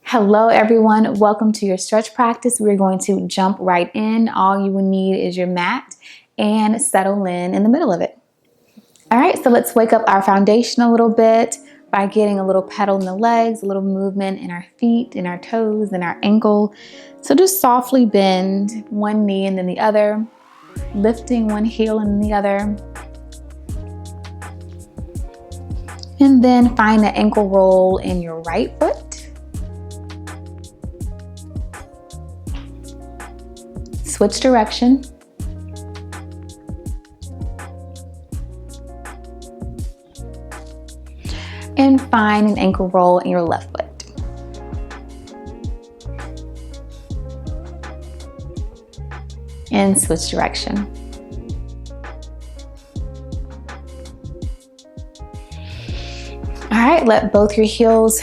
Hello everyone, welcome to your stretch practice. We're going to jump right in. All you will need is your mat and settle in the middle of it. All right, so let's wake up our foundation a little bit by getting a little pedal in the legs, a little movement in our feet, in our toes, and our ankle. So just softly bend one knee and then the other, lifting one heel and the other. And then find the ankle roll in your right foot. Switch direction. And find an ankle roll in your left foot. And switch direction. All right, let both your heels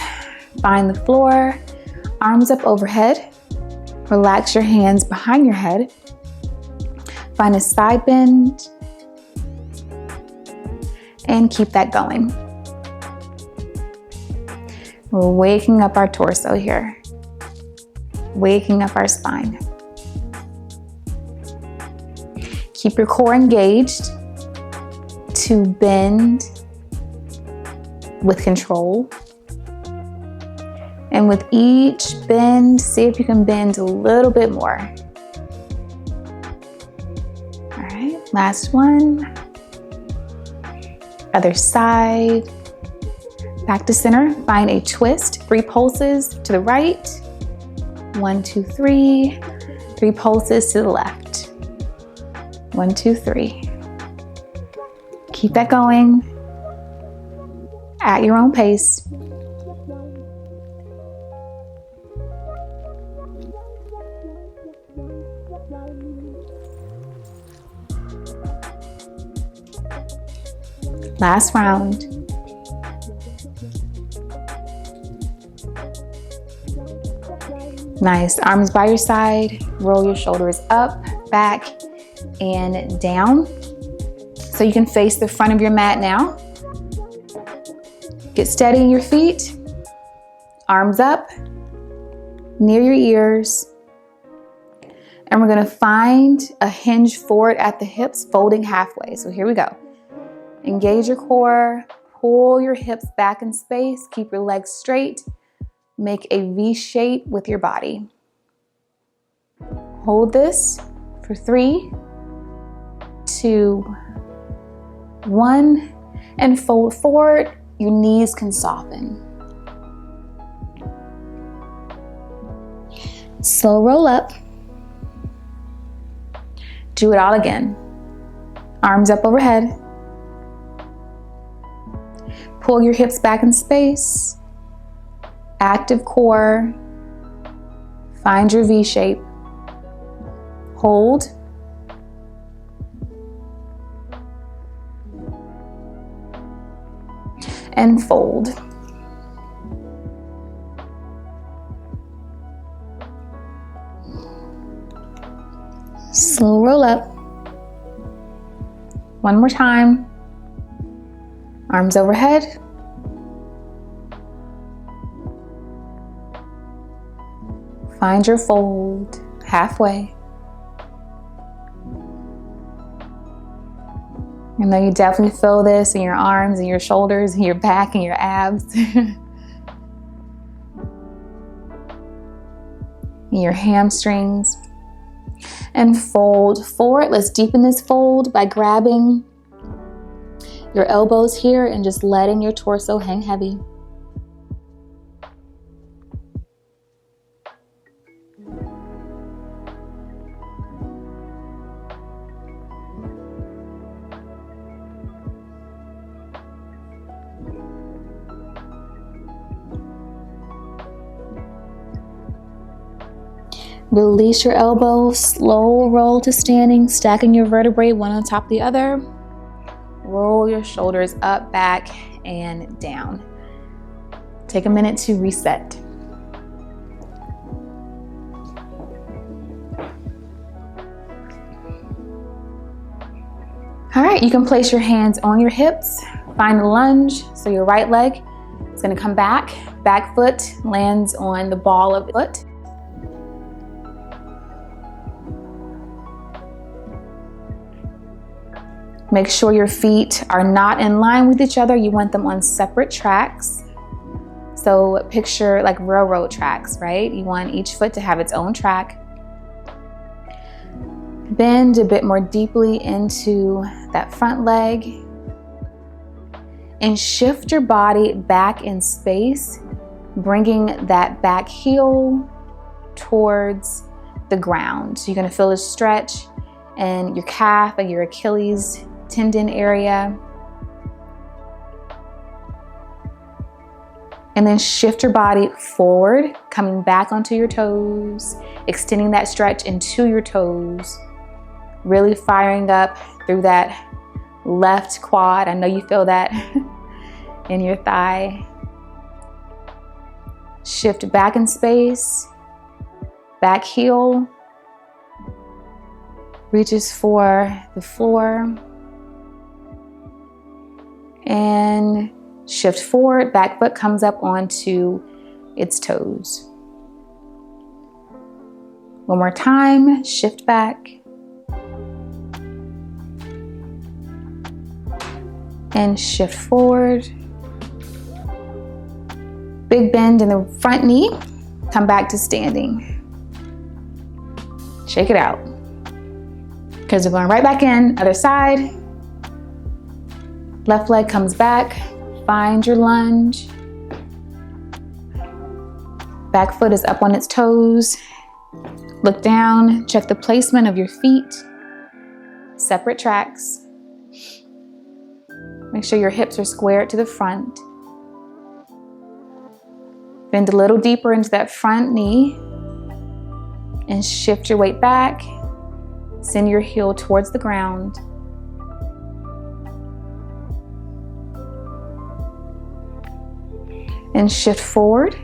find the floor, arms up overhead. Relax your hands behind your head. Find a side bend and keep that going. We're waking up our torso here, waking up our spine. Keep your core engaged to bend with control. And with each bend, see if you can bend a little bit more. All right, last one. Other side. Back to center, find a twist. 3 pulses to the right. 1, 2, 3. 3 pulses to the left. 1, 2, 3. Keep that going at your own pace. Last round. Nice. Arms by your side. Roll your shoulders up, back, and down. So you can face the front of your mat now. Get steady in your feet. Arms up, near your ears. And we're going to find a hinge forward at the hips, folding halfway. So here we go. Engage your core, pull your hips back in space, keep your legs straight, make a V shape with your body. Hold this for 3, 2, 1, and fold forward. Your knees can soften. Slow roll up. Do it all again. Arms up overhead. Pull your hips back in space. Active core. Find your V shape. Hold. And fold. Slow roll up. One more time. Arms overhead. Find your fold halfway. I know you definitely feel this in your arms and your shoulders and your back and your abs. And your hamstrings. And fold forward. Let's deepen this fold by grabbing your elbows here and just letting your torso hang heavy. Release your elbows, slow roll to standing, stacking your vertebrae one on top of the other. Roll your shoulders up, back, and down. Take a minute to reset. All right, you can place your hands on your hips, find a lunge, so your right leg It's gonna come back foot lands on the ball of the foot. Make sure your feet are not in line with each other. You want them on separate tracks. So picture like railroad tracks, right? You want each foot to have its own track. Bend a bit more deeply into that front leg and shift your body back in space, bringing that back heel towards the ground. So you're gonna feel a stretch in your calf and your Achilles tendon area. And then shift your body forward, coming back onto your toes, extending that stretch into your toes, really firing up through that left quad. I know you feel that in your thigh. Shift back in space, back heel, reaches for the floor, and shift forward, back foot comes up onto its toes. One more time, shift back. And shift forward. Big bend in the front knee, come back to standing. Shake it out. Because we're going right back in, other side. Left leg comes back. Find your lunge. Back foot is up on its toes. Look down, check the placement of your feet. Separate tracks. Make sure your hips are squared to the front. Bend a little deeper into that front knee and shift your weight back. Send your heel towards the ground. And shift forward.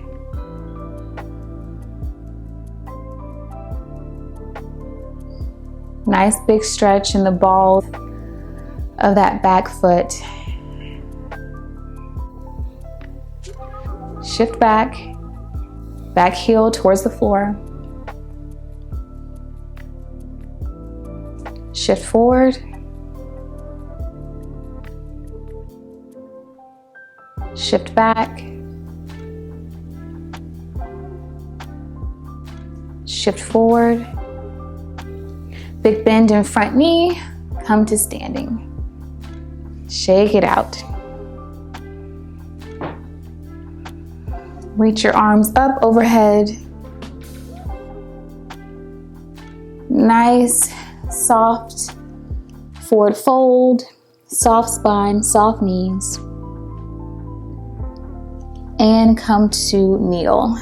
Nice big stretch in the ball of that back foot. Shift back, back heel towards the floor. Shift forward. Shift back. Shift forward. Big bend in front knee, come to standing. Shake it out. Reach your arms up overhead. Nice, soft forward fold, soft spine, soft knees. And come to kneel.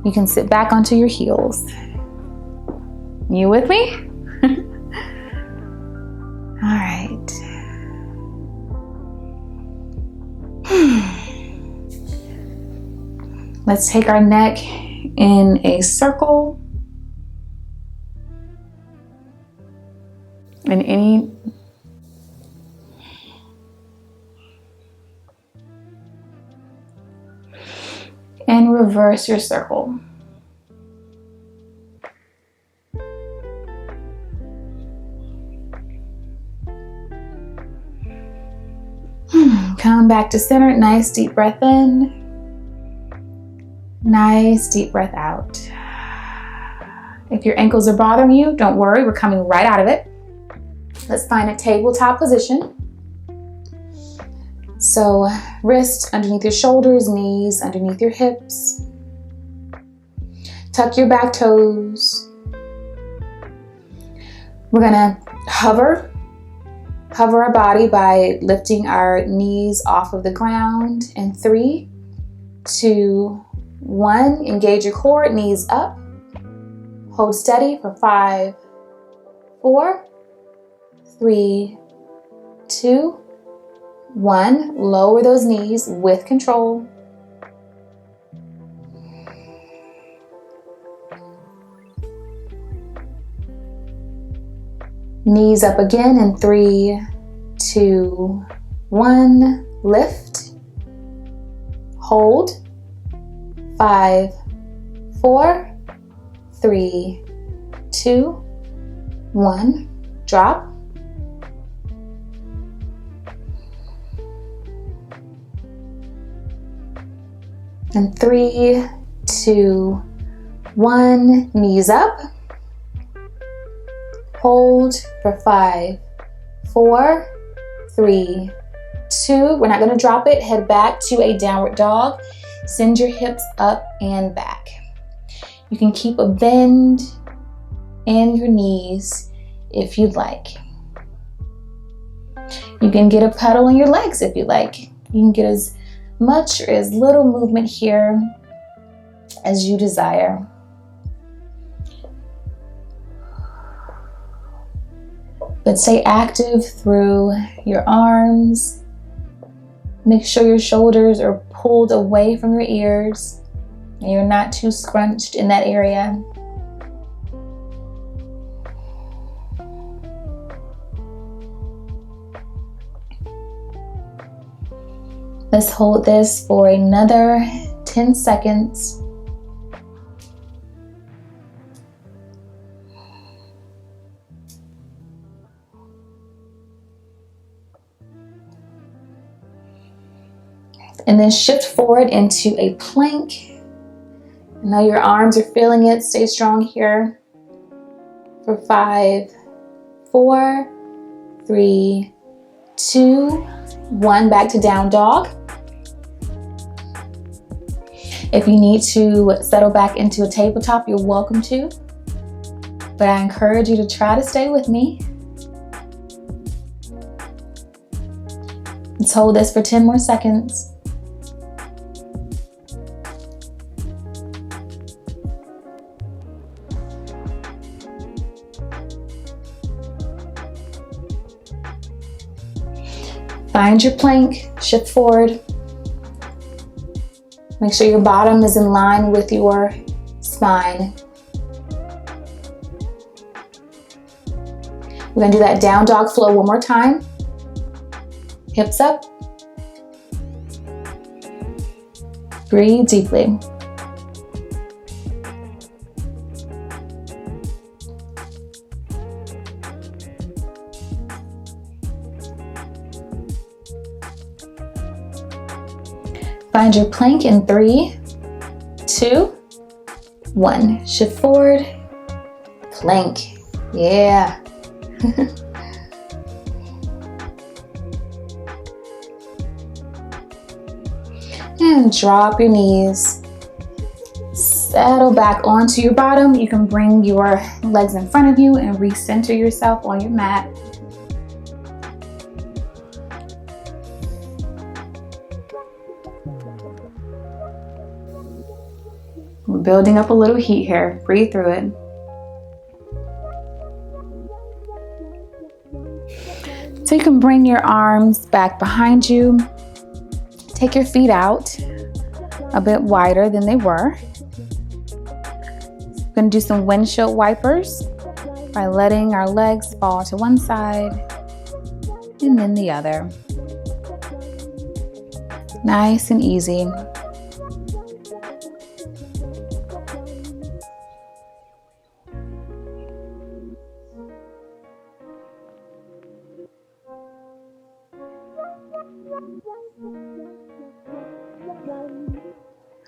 You can sit back onto your heels. You with me? All right. Let's take our neck in a circle. And reverse your circle. Come back to center. Nice deep breath in. Nice deep breath out. If your ankles are bothering you, don't worry, we're coming right out of it. Let's find a tabletop position. So wrists underneath your shoulders, knees underneath your hips. Tuck your back toes. We're gonna hover our body by lifting our knees off of the ground. In 3, 2, 1, engage your core, knees up. Hold steady for 5, 4, 3, 2, 1. Lower those knees with control. Knees up again in 3, 2, 1. Lift. hold, 5, 4, 3, 2, 1, drop. And 3, 2, 1, knees up. Hold for 5, 4, 3, 2. We're not going to drop it. Head back to a downward dog. Send your hips up and back. You can keep a bend in your knees if you'd like. You can get a pedal in your legs if you like. You can get as much or as little movement here as you desire. But stay active through your arms. Make sure your shoulders are pulled away from your ears and you're not too scrunched in that area. Let's hold this for another 10 seconds. And then shift forward into a plank. Now your arms are feeling it. Stay strong here. For 5, 4, 3, 2, 1. Back to down dog. If you need to settle back into a tabletop, you're welcome to. But I encourage you to try to stay with me. Let's hold this for 10 more seconds. Find your plank, shift forward. Make sure your bottom is in line with your spine. We're going to do that down dog flow one more time. Hips up. Breathe deeply. Find your plank in 3, 2, 1. Shift forward. Plank. Yeah. And drop your knees. Settle back onto your bottom. You can bring your legs in front of you and recenter yourself on your mat. We're building up a little heat here. Breathe through it. So you can bring your arms back behind you. Take your feet out a bit wider than they were. We're going to do some windshield wipers by letting our legs fall to one side and then the other. Nice and easy.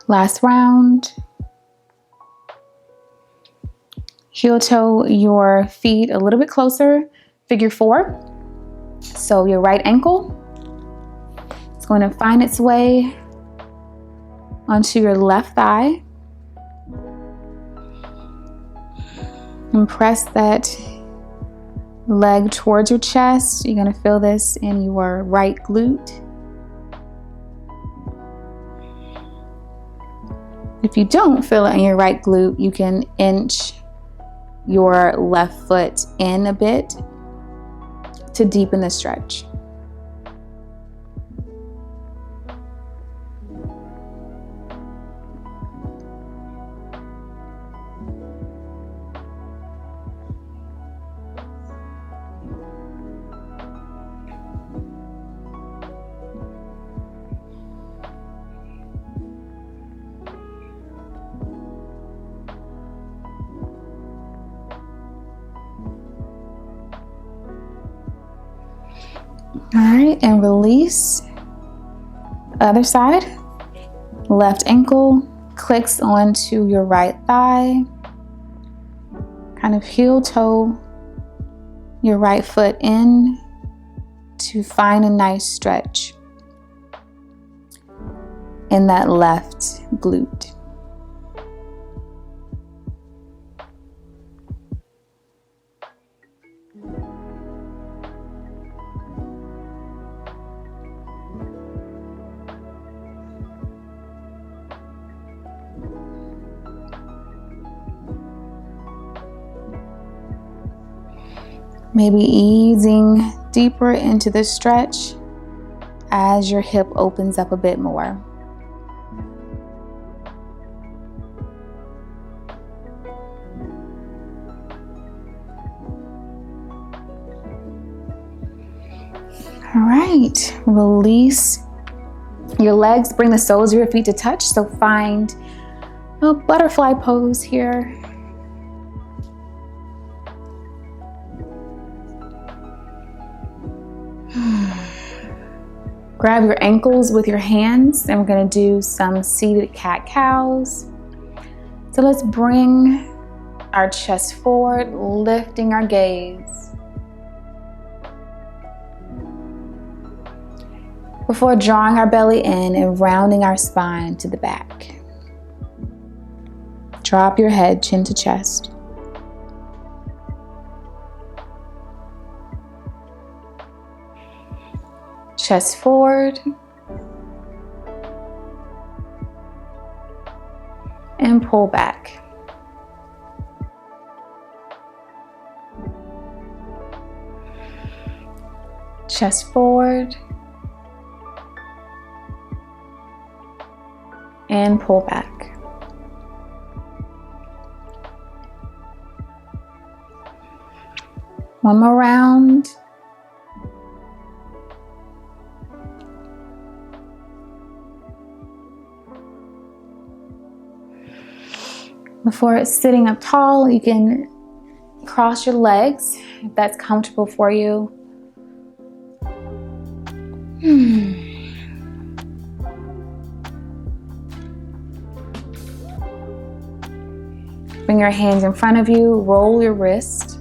Last round. Heel toe your feet a little bit closer, figure 4. So your right ankle is going to find its way onto your left thigh. And press that leg towards your chest. You're going to feel this in your right glute. If you don't feel it in your right glute, you can inch your left foot in a bit to deepen the stretch. All right, and release. Other side. Left ankle clicks onto your right thigh. Kind of heel toe your right foot in to find a nice stretch in that left glute. Maybe easing deeper into the stretch as your hip opens up a bit more. All right, release your legs, bring the soles of your feet to touch. So find a butterfly pose here. Grab your ankles with your hands, and we're going to do some seated cat-cows. So let's bring our chest forward, lifting our gaze. Before drawing our belly in and rounding our spine to the back. Drop your head, chin to chest. Chest forward. And pull back. Chest forward. And pull back. One more round. Before sitting up tall, you can cross your legs if that's comfortable for you. Bring your hands in front of you, roll your wrist.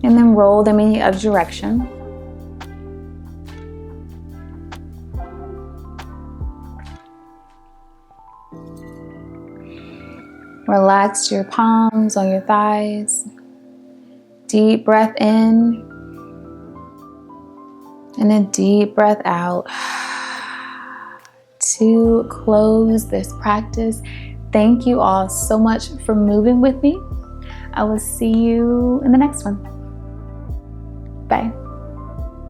And then roll them in the other direction. Relax your palms on your thighs. Deep breath in. And a deep breath out. To close this practice, thank you all so much for moving with me. I will see you in the next one. Bye.